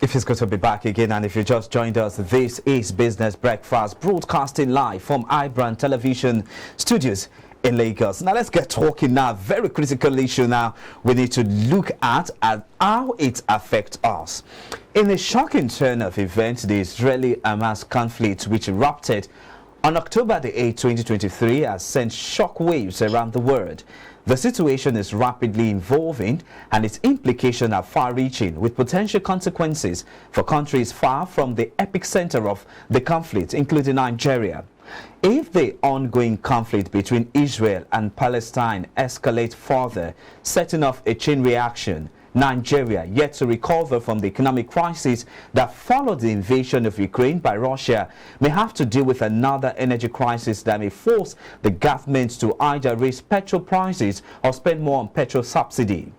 If it's good to be back again, and if you just joined us, this is Business Breakfast, broadcasting live from iBrandTV studios in Lagos. Now let's get talking now. Very critical issue now we need to look at how it affects us. In a shocking turn of events, the Israeli-Hamas conflict, which erupted on October the 8th, 2023, has sent shockwaves around the world. The situation is rapidly evolving and its implications are far-reaching, with potential consequences for countries far from the epicenter of the conflict, including Nigeria. If the ongoing conflict between Israel and Palestine escalates further, setting off a chain reaction, Nigeria, yet to recover from the economic crisis that followed the invasion of Ukraine by Russia, may have to deal with another energy crisis that may force the government to either raise petrol prices or spend more on petrol subsidy.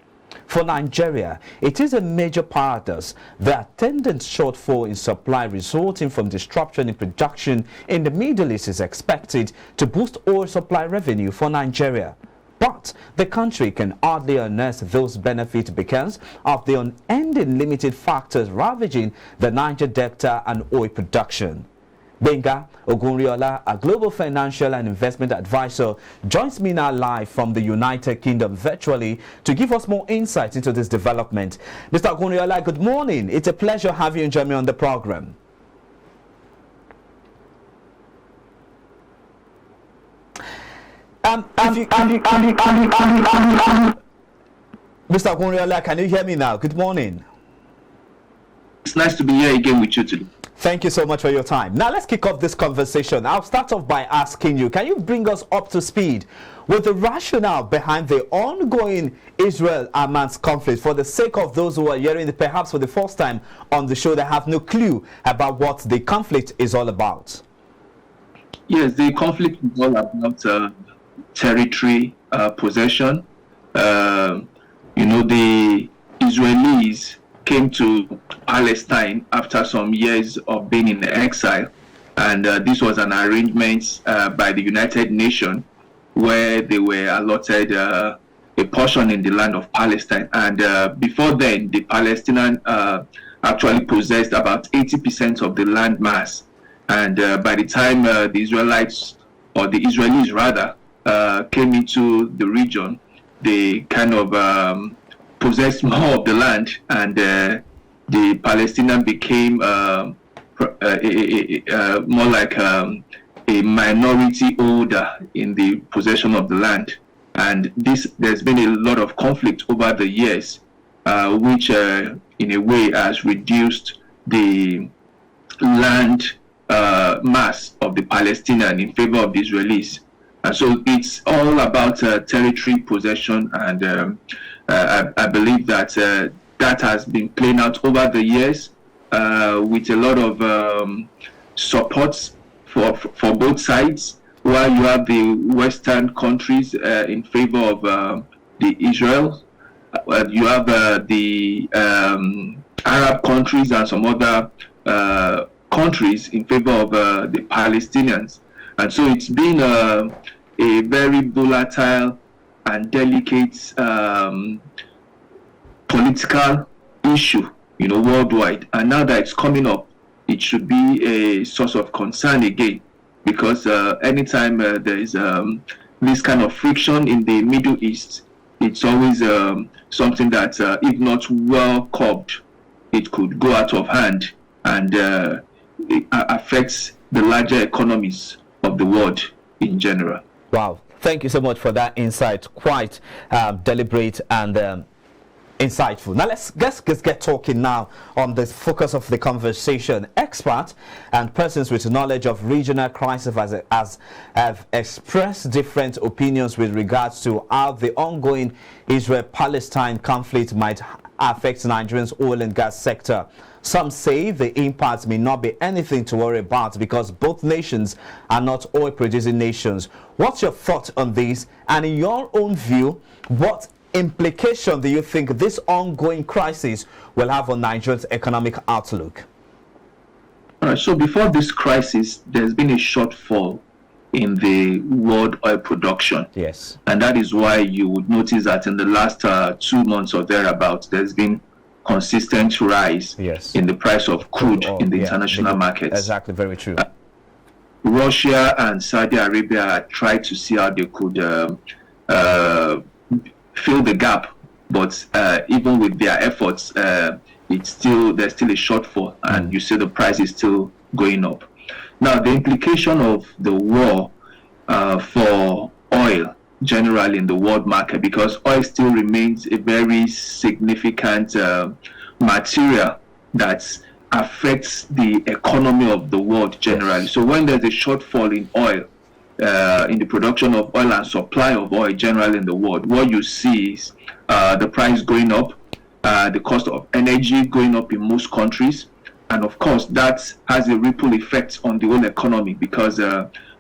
For Nigeria, it is a major paradox. The attendant shortfall in supply resulting from disruption in production in the Middle East is expected to boost oil supply revenue for Nigeria. But the country can hardly unearth those benefits because of the unending limited factors ravaging the Niger Delta and oil production. Benga Ogunriola, a global financial and investment advisor, joins me now live from the United Kingdom virtually to give us more insight into this development. Mr. Ogunriola, good morning. It's a pleasure having you join me on the program. Mr. Ogunriola, can you hear me now? Good morning. It's nice to be here again with you today. Thank you so much for your time. Now let's kick off this conversation. I'll start off by asking you, can you bring us up to speed with the rationale behind the ongoing Israel-Hamas conflict, for the sake of those who are hearing it perhaps for the first time on the show that have no clue about what the conflict is all about? Yes, the conflict is all about territory possession. The Israelis came to Palestine after some years of being in exile, and this was an arrangement by the United Nations where they were allotted a portion in the land of Palestine. And before then, the Palestinians actually possessed about 80% of the land mass. And by the time the Israelites, or the Israelis rather, came into the region, they kind of possessed more of the land, and the Palestinians became more like a minority holder in the possession of the land. And there's been a lot of conflict over the years, which in a way has reduced the land mass of the Palestinians in favor of the Israelis. So it's all about territory possession, and I believe that that has been playing out over the years with a lot of support for both sides, while you have the Western countries in favor of the Israel. You have the Arab countries and some other countries in favor of the Palestinians. And so it's been a very volatile and delicate political issue, worldwide. And now that it's coming up, it should be a source of concern again, because anytime there is this kind of friction in the Middle East, it's always something that, if not well curbed, it could go out of hand, and it affects the larger economies of the world in general. Wow. Thank you so much for that insight. Quite deliberate and insightful. Now let's get talking now on the focus of the conversation. Experts and persons with knowledge of regional crisis have expressed different opinions with regards to how the ongoing Israel-Palestine conflict might affect Nigeria's oil and gas sector. Some say the impact may not be anything to worry about because both nations are not oil-producing nations. What's your thought on this? And in your own view, what implication do you think this ongoing crisis will have on Nigeria's economic outlook? All right, so before this crisis, there's been a shortfall in the world oil production. Yes. And that is why you would notice that in the last 2 months or thereabouts, there's been consistent rise in the price of crude in the international markets. Exactly, very true. Russia and Saudi Arabia tried to see how they could fill the gap, but even with their efforts, there's still a shortfall, and you see the price is still going up. Now, the implication of the war for oil generally in the world market, because oil still remains a very significant material that affects the economy of the world generally. So when there's a shortfall in oil, in the production of oil and supply of oil generally in the world, what you see is the price going up, the cost of energy going up in most countries, and of course that has a ripple effect on the whole economy, because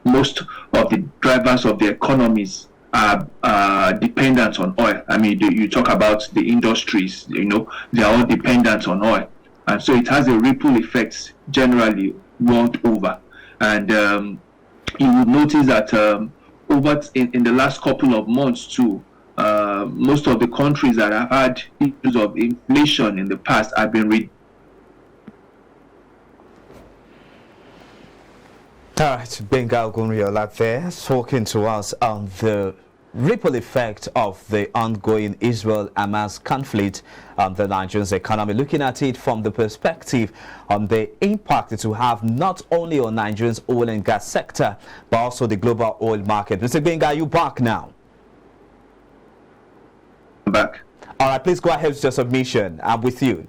most of the drivers of the economies are dependent on oil. I mean, you talk about the industries, they are all dependent on oil, and so it has a ripple effect generally world over. And you will notice that over in the last couple of months too, most of the countries that have had issues of inflation in the past have been All right, Benga Ogunriola there talking to us on the ripple effect of the ongoing Israel-Hamas conflict on the Nigerian economy, looking at it from the perspective on the impact it will have not only on Nigeria's oil and gas sector, but also the global oil market. Mr. Benga, are you back now? Back. All right, please go ahead with your submission. I'm with you.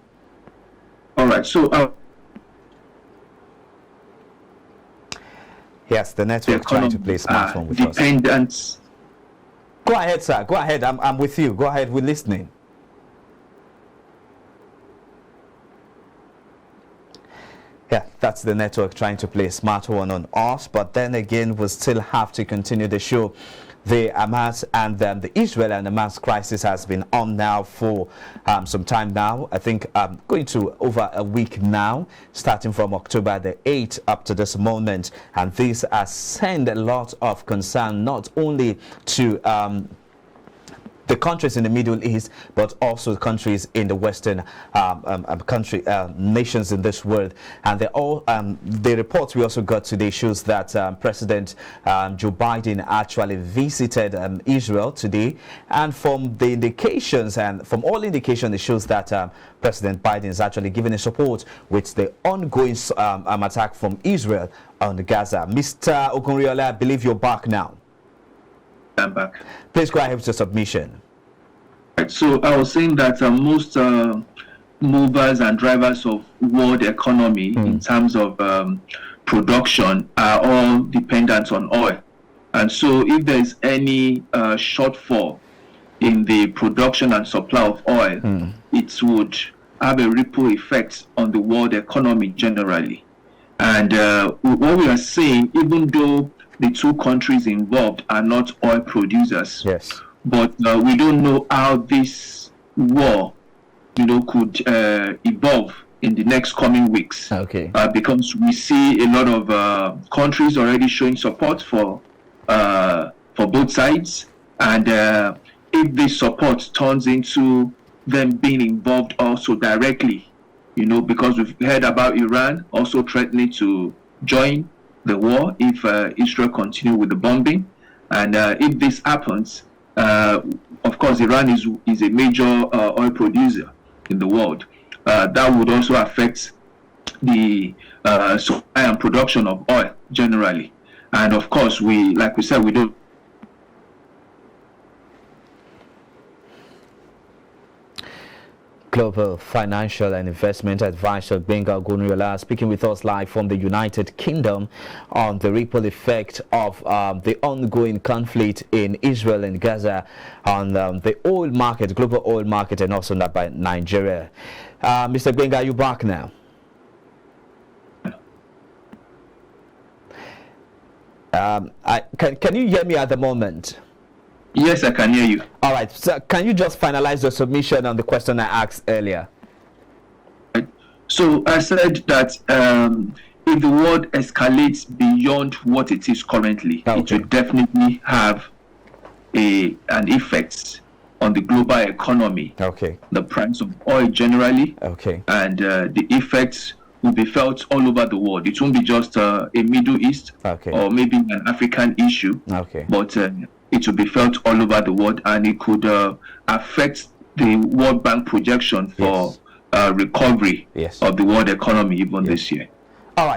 All right, so yes, the network trying to play smartphone with us. Go ahead, sir. Go ahead. I'm with you. Go ahead. We're listening. Yeah, that's the network trying to play smartphone on us. But then again, we'll still have to continue the show. The Hamas and the Israel and Hamas crisis has been on now for some time now. I think going to over a week now, starting from October the 8th up to this moment. And this has sent a lot of concern, not only to the countries in the Middle East, but also countries in the Western nations in this world. And they all, the reports we also got today shows that President Joe Biden actually visited Israel today. And from the indications and from all indications, it shows that President Biden is actually giving his support with the ongoing attack from Israel on Gaza. Mr. Ogunriola, I believe you're back now. I'm back. Please go ahead with your submission. Right, so I was saying that most movers and drivers of world economy in terms of production are all dependent on oil. And so if there's any shortfall in the production and supply of oil, it would have a ripple effect on the world economy generally. And what we are saying, even though the two countries involved are not oil producers. Yes. But we don't know how this war, could evolve in the next coming weeks. Okay. Because we see a lot of countries already showing support for both sides, and if this support turns into them being involved also directly, because we've heard about Iran also threatening to join the war if Israel continue with the bombing, and if this happens, of course Iran is a major oil producer in the world. That would also affect the supply and production of oil generally, and of course like we said, we don't. Global financial and investment advisor Benga Ogunriola speaking with us live from the United Kingdom on the ripple effect of the ongoing conflict in Israel and Gaza on the oil market, global oil market, and also by Nigeria. Mr. Benga, are you back now? Can you hear me at the moment? Yes, I can hear you. All right. So can you just finalize the submission on the question I asked earlier? So I said that if the world escalates beyond what it is currently, it will definitely have an effect on the global economy, Okay. the price of oil generally, Okay. and the effects will be felt all over the world. It won't be just a Middle East Okay. or maybe an African issue, Okay. but it will be felt all over the world, and it could affect the World Bank projection for Yes. recovery Yes. of the world economy even Yes. this year. All right.